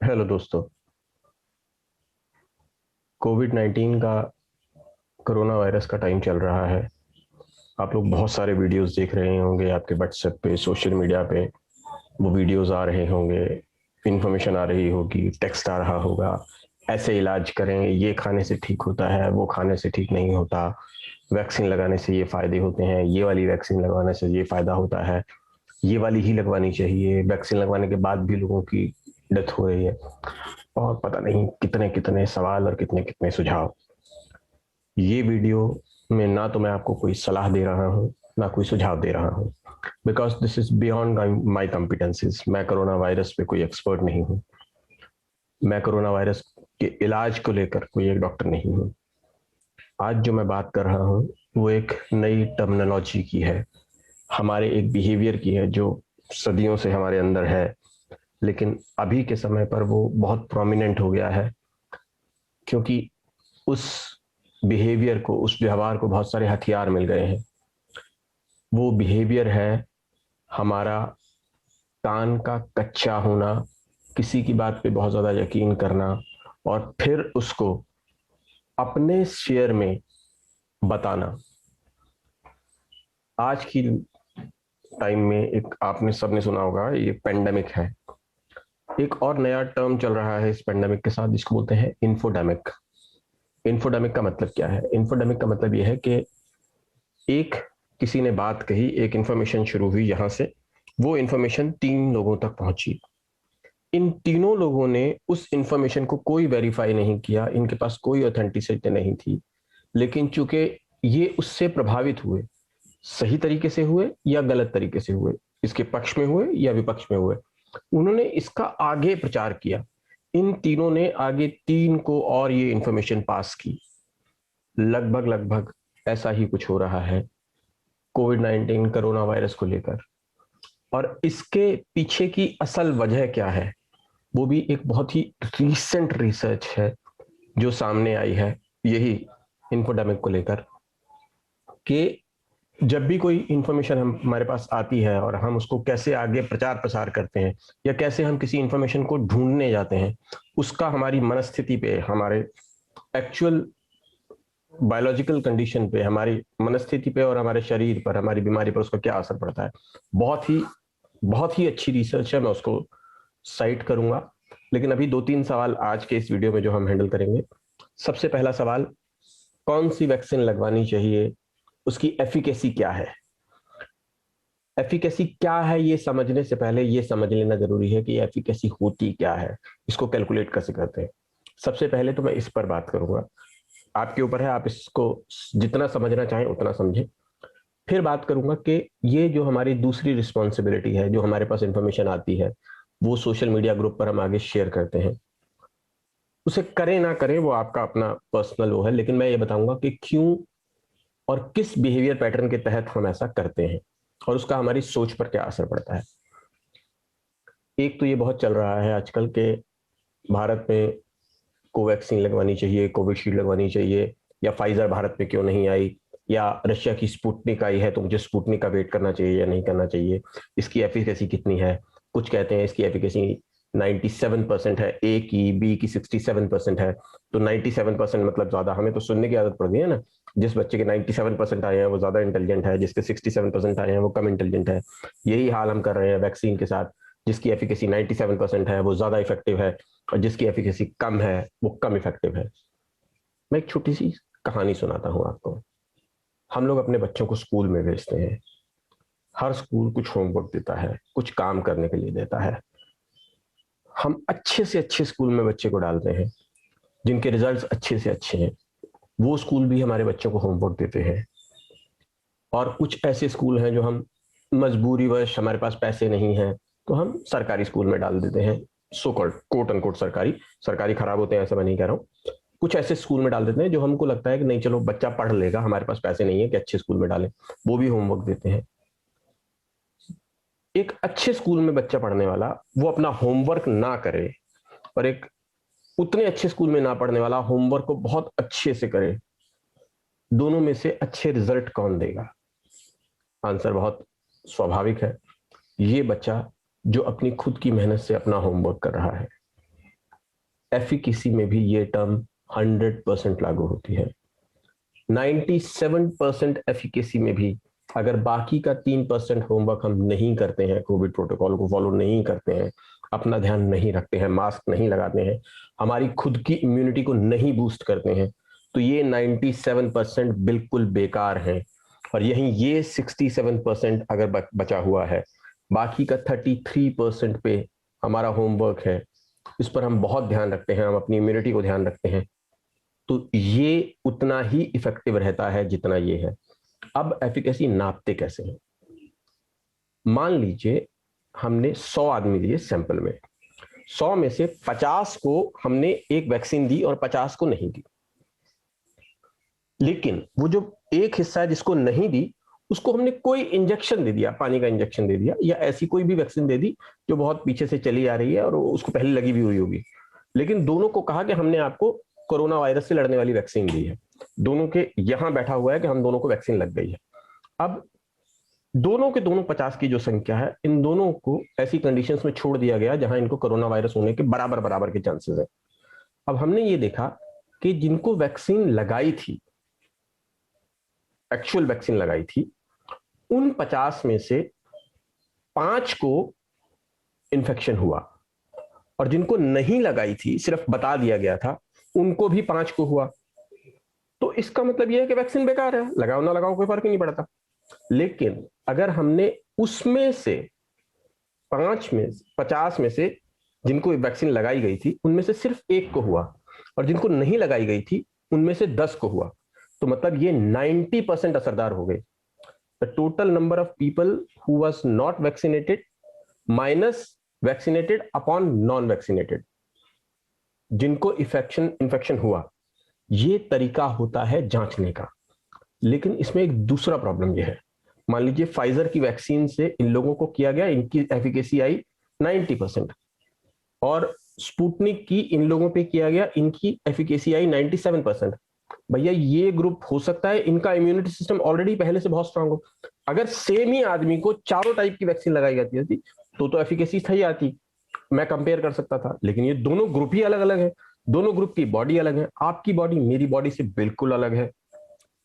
Hello दोस्तों। Covid 19 का corona virus का टाइम चल रहा है। आप लोग बहुत सारे वीडियोस देख रहे होंगे, आपके व्हाट्सएप पे, सोशल मीडिया पे वो वीडियोस आ रहे होंगे, इन्फॉर्मेशन आ रही होगी, टेक्स्ट आ रहा होगा। ऐसे इलाज करें, ये खाने से ठीक होता है, वो खाने से ठीक नहीं होता, वैक्सीन लगाने से ये फायदे होते हैं, ये वाली वैक्सीन लगवाने से ये फायदा होता है, ये वाली ही लगवानी चाहिए। वैक्सीन लगवाने के बाद भी लोगों की डेथ हो रही है, और पता नहीं कितने कितने सवाल और कितने कितने सुझाव। ये वीडियो में ना तो मैं आपको कोई सलाह दे रहा हूँ, ना कोई सुझाव दे रहा हूँ, because this is beyond my competencies. मैं कोरोना वायरस पे कोई एक्सपर्ट नहीं हूँ। मैं कोरोना वायरस के इलाज को लेकर कोई एक डॉक्टर नहीं हूँ। आज जो मैं बात कर रहा हूँ वो एक नई टर्मिनोलॉजी की है, हमारे एक बिहेवियर की है जो सदियों से हमारे अंदर है, लेकिन अभी के समय पर वो बहुत प्रोमिनेंट हो गया है, क्योंकि उस बिहेवियर को, उस व्यवहार को बहुत सारे हथियार मिल गए हैं। वो बिहेवियर है हमारा कान का कच्चा होना, किसी की बात पे बहुत ज्यादा यकीन करना, और फिर उसको अपने शेयर में बताना। आज की टाइम में एक आपने सबने सुना होगा, ये पेंडेमिक है। एक और नया टर्म चल रहा है इस पेंडेमिक के साथ, जिसको बोलते हैं इन्फोडेमिक। इन्फोडेमिक का मतलब क्या है? इन्फोडेमिक का मतलब यह है कि एक किसी ने बात कही, एक इंफॉर्मेशन शुरू हुई यहां से, वो इंफॉर्मेशन 3 लोगों तक पहुंची। इन तीनों लोगों ने उस इंफॉर्मेशन को कोई वेरीफाई नहीं किया, इनके पास कोई ऑथेंटिसिटी नहीं थी, लेकिन चूंकि ये उससे प्रभावित हुए, सही तरीके से हुए या गलत तरीके से हुए, इसके पक्ष में हुए या विपक्ष में हुए, उन्होंने इसका आगे प्रचार किया। इन तीनों ने आगे 3 को और ये इंफॉर्मेशन पास की। लगभग लगभग ऐसा ही कुछ हो रहा है कोविड 19 कोरोना वायरस को लेकर। और इसके पीछे की असल वजह क्या है, वो भी एक बहुत ही रीसेंट रिसर्च है जो सामने आई है, यही इन्फोडेमिक को लेकर, कि जब भी कोई इंफॉर्मेशन हमारे पास आती है और हम उसको कैसे आगे प्रचार प्रसार करते हैं, या कैसे हम किसी इंफॉर्मेशन को ढूंढने जाते हैं, उसका हमारी मनस्थिति पे, हमारे एक्चुअल बायोलॉजिकल कंडीशन पे, हमारी मनस्थिति पे और हमारे शरीर पर, हमारी बीमारी पर उसका क्या असर पड़ता है। बहुत ही अच्छी रिसर्च है, मैं उसको साइट करूंगा। लेकिन अभी 2-3 सवाल आज के इस वीडियो में जो हम हैंडल करेंगे। सबसे पहला सवाल, कौन सी वैक्सीन लगवानी चाहिए, उसकी एफिकेसी क्या है? एफिकेसी क्या है ये समझने से पहले ये समझ लेना जरूरी है कि एफिकेसी होती क्या है, इसको कैलकुलेट कैसे करते हैं। सबसे पहले तो मैं इस पर बात करूंगा, आपके ऊपर है, आप इसको जितना समझना चाहें उतना समझें। फिर बात करूंगा कि ये जो हमारी दूसरी रिस्पॉन्सिबिलिटी है, जो हमारे पास इंफॉर्मेशन आती है, वो सोशल मीडिया ग्रुप पर हम आगे शेयर करते हैं, उसे करें ना करें वो आपका अपना पर्सनल वो है, लेकिन मैं ये बताऊंगा कि क्यों और किस बिहेवियर पैटर्न के तहत हम ऐसा करते हैं, और उसका हमारी सोच पर क्या असर पड़ता है। एक तो ये बहुत चल रहा है आजकल के भारत में कोवैक्सीन लगवानी चाहिए, कोविशील्ड लगवानी चाहिए, या फाइजर भारत में क्यों नहीं आई, या रशिया की स्पुतनिक आई है तो मुझे स्पुतनिक का वेट करना चाहिए या नहीं करना चाहिए, इसकी एफिकेसी कितनी है। कुछ कहते हैं इसकी एफिकेसी 97% है, ए की, बी की 67% है। तो 97% मतलब ज्यादा, हमें तो सुनने की आदत पड़ गई है ना। जिस बच्चे के 97% आए हैं वो ज्यादा इंटेलिजेंट है, जिसके 67% आए हैं वो कम इंटेलिजेंट है। यही हाल हम कर रहे हैं वैक्सीन के साथ। जिसकी एफिकेसी 97% है वो ज्यादा इफेक्टिव है, और जिसकी एफिकेसी कम है वो कम इफेक्टिव है। मैं एक छोटी सी कहानी सुनाता हूँ आपको। हम लोग अपने बच्चों को स्कूल में भेजते हैं, हर स्कूल कुछ होमवर्क देता है, कुछ काम करने के लिए देता है। हम अच्छे से अच्छे स्कूल में बच्चे को डालते हैं, जिनके रिजल्ट्स अच्छे से अच्छे हैं, वो स्कूल भी हमारे बच्चों को होमवर्क देते हैं। और कुछ ऐसे स्कूल हैं जो हम मजबूरीवश, हमारे पास पैसे नहीं है तो हम सरकारी स्कूल में डाल देते हैं, सो कॉल्ड कोट अनकोट सरकारी। सरकारी खराब होते हैं ऐसा मैं नहीं कह रहा हूँ, कुछ ऐसे स्कूल में डाल देते हैं जो हमको लगता है कि नहीं चलो बच्चा पढ़ लेगा, हमारे पास पैसे नहीं है कि अच्छे स्कूल में डालें, वो भी होमवर्क देते हैं। एक अच्छे स्कूल में बच्चा पढ़ने वाला वो अपना होमवर्क ना करे, और एक उतने अच्छे स्कूल में ना पढ़ने वाला होमवर्क को बहुत अच्छे से करे, दोनों में से अच्छे रिजल्ट कौन देगा? आंसर बहुत स्वाभाविक है, ये बच्चा जो अपनी खुद की मेहनत से अपना होमवर्क कर रहा है। एफिकेसी में भी ये टर्म 100% लागू होती है। 97% एफिकेसी में भी अगर बाकी का 3% होमवर्क हम नहीं करते हैं, कोविड प्रोटोकॉल को फॉलो नहीं करते हैं, अपना ध्यान नहीं रखते हैं, मास्क नहीं लगाते हैं, हमारी खुद की इम्यूनिटी को नहीं बूस्ट करते हैं, तो ये 97% बिल्कुल बेकार है। और यहीं ये 67% अगर बचा हुआ है, बाकी का 33% पे हमारा होमवर्क है, इस पर हम बहुत ध्यान रखते हैं, हम अपनी इम्यूनिटी को ध्यान रखते हैं, तो ये उतना ही इफेक्टिव रहता है जितना ये है। अब एफिकेसी नापते कैसे हैं? मान लीजिए हमने 100 आदमी दिए सैंपल में, 100 में से 50 को हमने एक वैक्सीन दी और 50 को नहीं दी। लेकिन वो जो एक हिस्सा है जिसको नहीं दी, उसको हमने कोई इंजेक्शन दे दिया, पानी का इंजेक्शन दे दिया, या ऐसी कोई भी वैक्सीन दे दी जो बहुत पीछे से चली आ रही है और उसको पहले लगी भी हुई होगी, लेकिन दोनों को कहा कि हमने आपको कोरोना वायरस से लड़ने वाली वैक्सीन दी है, दोनों के यहां बैठा हुआ है कि हम दोनों को वैक्सीन लग गई है। अब दोनों के दोनों 50 की जो संख्या है, इन दोनों को ऐसी कंडीशंस में छोड़ दिया गया जहां इनको कोरोना वायरस होने के बराबर बराबर के चांसेस है। अब हमने ये देखा कि जिनको वैक्सीन लगाई थी, एक्चुअल वैक्सीन लगाई थी, उन 50 में से 5 को इन्फेक्शन हुआ, और जिनको नहीं लगाई थी, सिर्फ बता दिया गया था, उनको भी 5 को हुआ। तो इसका मतलब यह है कि वैक्सीन बेकार है, लगाओ ना लगाओ कोई फर्क नहीं पड़ता। लेकिन अगर हमने उसमें से 50 में से जिनको वैक्सीन लगाई गई थी, उनमें से सिर्फ 1 को हुआ, और जिनको नहीं लगाई गई थी उनमें से 10 को हुआ, तो मतलब ये 90% असरदार हो गए। The total number of people who was not vaccinated minus vaccinated upon non vaccinated, जिनको इन्फेक्शन हुआ। ये तरीका होता है जांचने का। लेकिन इसमें एक दूसरा प्रॉब्लम यह है, मान लीजिए फाइजर की वैक्सीन से इन लोगों को किया गया, इनकी एफिकेसी आई 90%, और स्पुतनिक की इन लोगों पे किया गया, इनकी एफिकेसी आई 97%। भैया ये ग्रुप हो सकता है इनका इम्यूनिटी सिस्टम ऑलरेडी पहले से बहुत स्ट्रांग हो, अगर सेम ही आदमी को चारों टाइप की वैक्सीन लगाई जाती थी तो एफिकेसी सही आती, मैं कंपेयर कर सकता था। लेकिन ये दोनों ग्रुप ही अलग अलग है, दोनों ग्रुप की बॉडी अलग है, आपकी बॉडी मेरी बॉडी से बिल्कुल अलग है,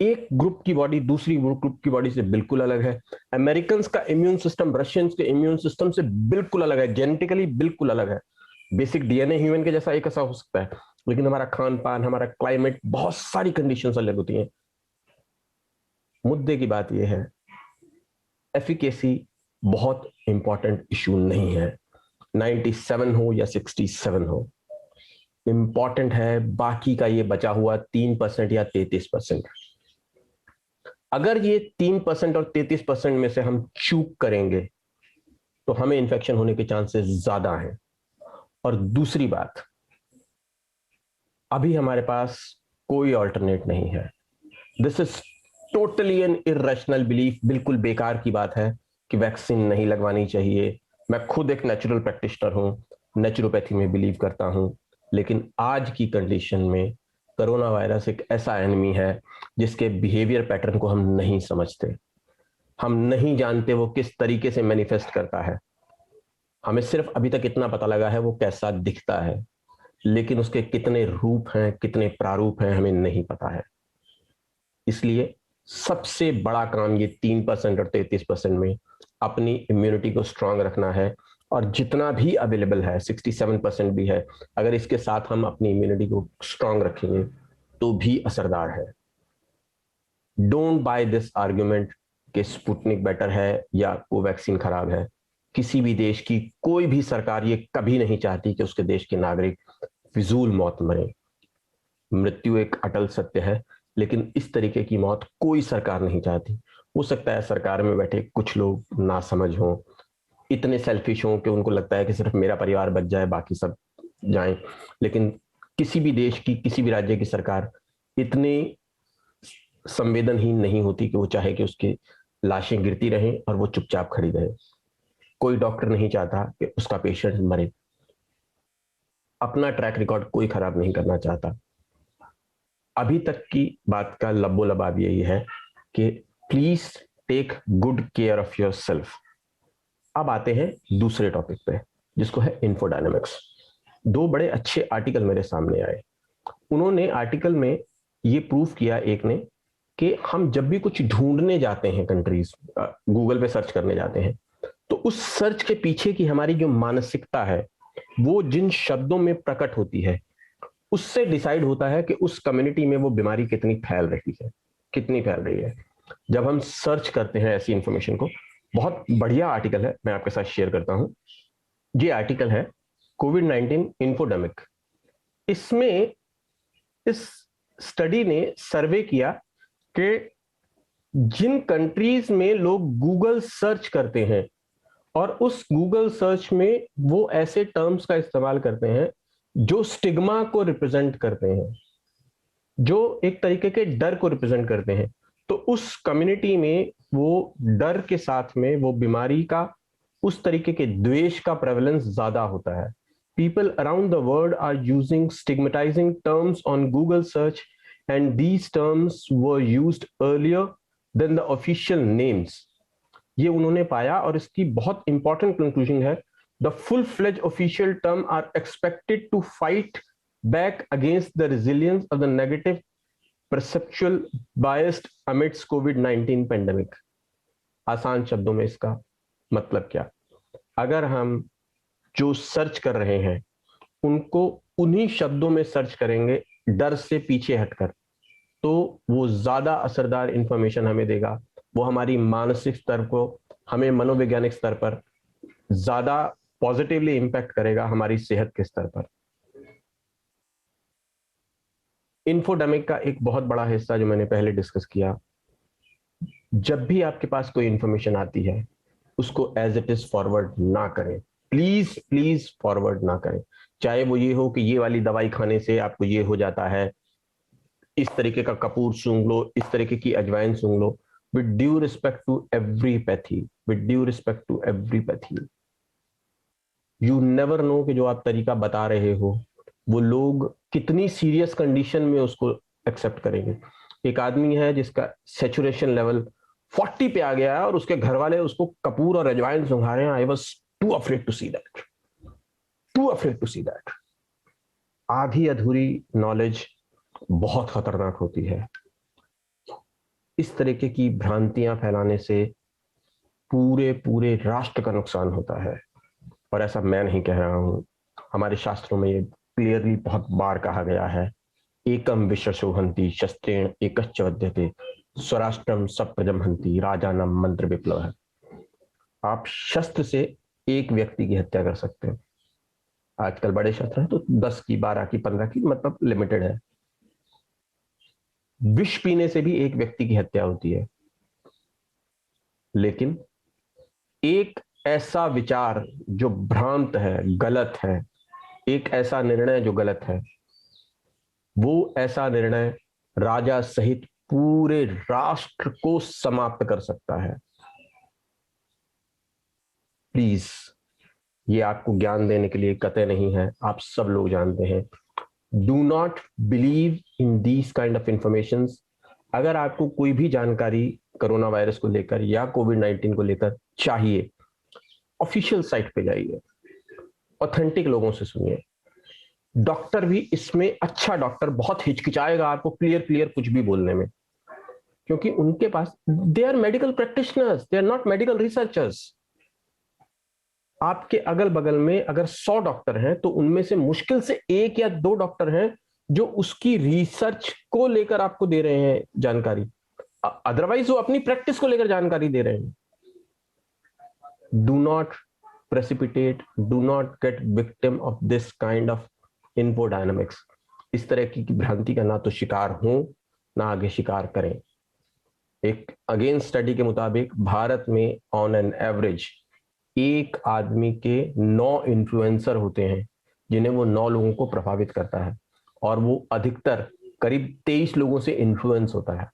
एक ग्रुप की बॉडी दूसरी ग्रुप की बॉडी से बिल्कुल अलग है। अमेरिकन का इम्यून सिस्टम रशियंस के इम्यून सिस्टम से बिल्कुल अलग है, जेनेटिकली बिल्कुल अलग है। बेसिक डीएनए ह्यूमन के जैसा एक ऐसा हो सकता है, लेकिन हमारा खान पान, हमारा क्लाइमेट, बहुत सारी कंडीशंस अलग होती हैं। मुद्दे की बात यह है, एफिकेसी बहुत इंपॉर्टेंट इशू नहीं है, 97 हो या 67 हो, इंपॉर्टेंट है बाकी का ये बचा हुआ 3% या 33%। अगर ये 3% और 33% में से हम चूक करेंगे तो हमें इन्फेक्शन होने के चांसेस ज्यादा हैं। और दूसरी बात, अभी हमारे पास कोई ऑल्टरनेट नहीं है। This is totally an irrational belief, बिल्कुल बेकार की बात है कि वैक्सीन नहीं लगवानी चाहिए। मैं खुद एक नेचुरल प्रैक्टिशनर हूं, नेचुरोपैथी में बिलीव करता हूं, लेकिन आज की कंडीशन में कोरोना वायरस एक ऐसा एनिमी है जिसके बिहेवियर पैटर्न को हम नहीं समझते, हम नहीं जानते वो किस तरीके से मैनिफेस्ट करता है। हमें सिर्फ अभी तक इतना पता लगा है वो कैसा दिखता है, लेकिन उसके कितने रूप हैं, कितने प्रारूप हैं, हमें नहीं पता है। इसलिए सबसे बड़ा काम ये 3% और 33% में अपनी इम्यूनिटी को स्ट्रांग रखना है, और जितना भी अवेलेबल है, 67% भी है, अगर इसके साथ हम अपनी इम्यूनिटी को स्ट्रांग रखेंगे तो भी असरदार है। डोंट बाय दिस आर्ग्यूमेंट कि स्पुतनिक बेटर है या कोवैक्सीन खराब है। किसी भी देश की कोई भी सरकार ये कभी नहीं चाहती कि उसके देश के नागरिक फिजूल मौत मरे। मृत्यु एक अटल सत्य है, लेकिन इस तरीके की मौत कोई सरकार नहीं चाहती। हो सकता है सरकार में बैठे कुछ लोग नासमझ हों, इतने सेल्फिश हों कि उनको लगता है कि सिर्फ मेरा परिवार बच जाए, बाकी सब जाएं, लेकिन किसी भी देश की, किसी भी राज्य की सरकार इतनी संवेदनहीन नहीं होती कि वो चाहे कि उसकी लाशें गिरती रहें और वो चुपचाप खड़ी रहे। कोई डॉक्टर नहीं चाहता कि उसका पेशेंट मरे, अपना ट्रैक रिकॉर्ड कोई खराब नहीं करना चाहता। अभी तक की बात का लबो लबाब यही है कि please take good care of yourself. अब आते हैं दूसरे टॉपिक पे, जिसको है इन्फोडायनेमिक्स। दो बड़े अच्छे आर्टिकल मेरे सामने आए। उन्होंने आर्टिकल में ये प्रूफ किया, एक ने, कि हम जब भी कुछ ढूंढने जाते हैं, कंट्रीज गूगल पे सर्च करने जाते हैं, तो उस सर्च के पीछे की हमारी जो मानसिकता है, वो जिन शब्दों में प्रकट होती है, उससे डिसाइड होता है कि उस कम्युनिटी में वो बीमारी कितनी फैल रही है, कितनी फैल रही है। जब हम सर्च करते हैं ऐसी इंफॉर्मेशन को, बहुत बढ़िया आर्टिकल है, मैं आपके साथ शेयर करता हूं। ये आर्टिकल है कोविड-19 इन्फोडेमिक। इसमें इस स्टडी ने सर्वे किया कि जिन कंट्रीज में लोग गूगल सर्च करते हैं और उस गूगल सर्च में वो ऐसे टर्म्स का इस्तेमाल करते हैं जो स्टिग्मा को रिप्रेजेंट करते हैं, जो एक तरीके के डर को रिप्रेजेंट करते हैं, तो उस कम्युनिटी में वो डर के साथ में वो बीमारी का, उस तरीके के द्वेष का प्रेवलेंस ज्यादा होता है। People around the world are using stigmatizing terms on Google search, and these terms were used earlier than the official names. ये उन्होंने पाया, और इसकी बहुत इंपॉर्टेंट कंक्लूजन है, the full-fledged official term are expected to fight back against the resilience of the negative perceptual biased amidst COVID-19 pandemic. आसान शब्दों में इसका मतलब क्या? अगर हम जो सर्च कर रहे हैं उनको उन्हीं शब्दों में सर्च करेंगे, डर से पीछे हटकर, तो वो ज्यादा असरदार इंफॉर्मेशन हमें देगा। वो हमारी मानसिक स्तर को, हमें मनोवैज्ञानिक स्तर पर ज्यादा पॉजिटिवली इंपैक्ट करेगा, हमारी सेहत के स्तर पर। इन्फोडेमिक का एक बहुत बड़ा हिस्सा जो मैंने पहले डिस्कस किया, जब भी आपके पास कोई इंफॉर्मेशन आती है उसको एज इट इज फॉरवर्ड ना करें, प्लीज प्लीज फॉरवर्ड ना करें। चाहे वो ये हो कि ये वाली दवाई खाने से आपको ये हो जाता है, इस तरीके का कपूर सूंघ लो, इस तरीके की अजवाइन सूंघ लो। With due respect to every pathy, with due respect to every pathy, you never know कि जो आप तरीका बता रहे हो वो लोग कितनी सीरियस कंडीशन में उसको एक्सेप्ट करेंगे। एक आदमी है जिसका सेचुरेशन लेवल 40 पे आ गया है और उसके घर वाले उसको कपूर और अजवाइन सुंघा रहे हैं। I was too afraid to see that, too afraid to see that. आधी अधूरी नॉलेज बहुत खतरनाक होती है। इस तरीके की भ्रांतियां फैलाने से पूरे पूरे राष्ट्र का नुकसान होता है। और ऐसा मैं नहीं कह रहा हूं, हमारे शास्त्रों में ये क्लियरली बहुत बार कहा गया है, एकम विश्वशोहंति शस्त्रेण एकश्च वध्यते स्वराष्ट्रम सप्रजम हंति राजानम मंत्र विप्लव है। आप शस्त्र से एक व्यक्ति की हत्या कर सकते हैं। आजकल बड़े शस्त्र हैं तो 10 की, 12 की, 15 की, मतलब लिमिटेड है। विष पीने से भी एक व्यक्ति की हत्या होती है। लेकिन एक ऐसा विचार जो भ्रांत है, गलत है, एक ऐसा निर्णय जो गलत है, वो ऐसा निर्णय राजा सहित पूरे राष्ट्र को समाप्त कर सकता है। प्लीज, ये आपको ज्ञान देने के लिए कतई नहीं है, आप सब लोग जानते हैं। Do not believe in these kind of information. अगर आपको कोई भी जानकारी कोरोना वायरस को लेकर या कोविड-19 को लेकर चाहिए, ऑफिशियल साइट पे जाइए, ऑथेंटिक लोगों से सुनिए। डॉक्टर भी इसमें, अच्छा डॉक्टर बहुत हिचकिचाएगा आपको क्लियर क्लियर कुछ भी बोलने में, क्योंकि उनके पास, they are medical practitioners, they are not medical researchers. आपके अगल बगल में अगर 100 डॉक्टर हैं तो उनमें से मुश्किल से 1 या 2 डॉक्टर हैं जो उसकी रिसर्च को लेकर आपको दे रहे हैं जानकारी, अदरवाइज वो अपनी प्रैक्टिस को लेकर जानकारी दे रहे हैं। Do not precipitate, do not get victim of this kind of infodynamics. इस तरह की भ्रांति का ना तो शिकार हो, ना आगे शिकार करें। एक अगेन स्टडी के मुताबिक भारत में ऑन एन एवरेज एक आदमी के 9 इन्फ्लुएंसर होते हैं जिन्हें वो 9 लोगों को प्रभावित करता है, और वो अधिकतर करीब 23 लोगों से इन्फ्लुएंस होता है।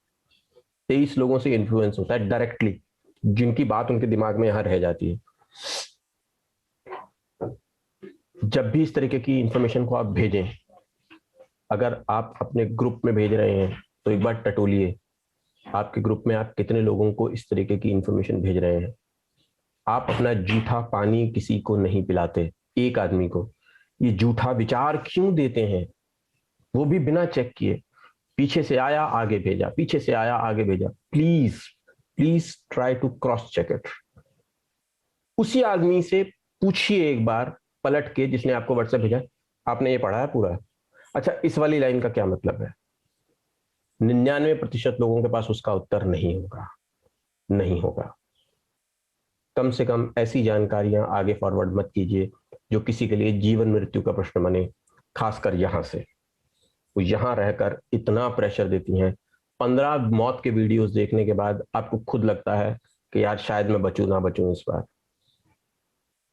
23 लोगों से इन्फ्लुएंस होता है डायरेक्टली, जिनकी बात उनके दिमाग में यहां रह जाती है। जब भी इस तरीके की इंफॉर्मेशन को आप भेजें, अगर आप अपने ग्रुप में भेज रहे हैं तो एक बार टटोलिए, आपके ग्रुप में आप कितने लोगों को इस तरीके की इंफॉर्मेशन भेज रहे हैं। आप अपना जूठा पानी किसी को नहीं पिलाते, एक आदमी को, ये झूठा विचार क्यों देते हैं, वो भी बिना चेक किए। पीछे से आया आगे भेजा, पीछे से आया आगे भेजा। Please please try to cross check it. उसी आदमी से पूछिए एक बार पलट के, जिसने आपको व्हाट्सएप भेजा, आपने ये पढ़ा है पूरा? अच्छा, इस वाली लाइन का क्या मतलब है? 99% लोगों के पास उसका उत्तर नहीं होगा, नहीं होगा। कम से कम ऐसी जानकारियां आगे फॉरवर्ड मत कीजिए जो किसी के लिए जीवन मृत्यु का प्रश्न बने, खासकर यहां से। वो यहां रहकर इतना प्रेशर देती हैं। 15 मौत के वीडियोस देखने के बाद आपको खुद लगता है कि यार शायद मैं बचूं ना बचूं इस बार।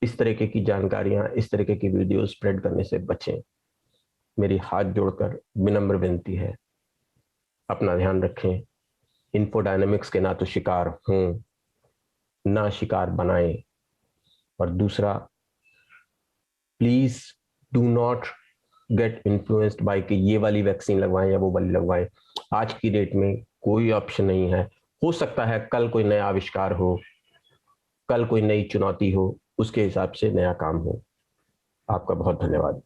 इस तरीके की जानकारियां, इस तरीके की वीडियो स्प्रेड करने से बचें। मेरी हाथ जोड़कर विनम्र विनती है, अपना ध्यान रखें। इन्फोडायनेमिक्स के ना तो शिकार हों, ना शिकार बनाएं। और दूसरा, please do not get influenced by कि ये वाली वैक्सीन लगवाएं या वो वाली लगवाएं। आज की डेट में कोई ऑप्शन नहीं है। हो सकता है कल कोई नया आविष्कार हो, कल कोई नई चुनौती हो, उसके हिसाब से नया काम हो। आपका बहुत धन्यवाद।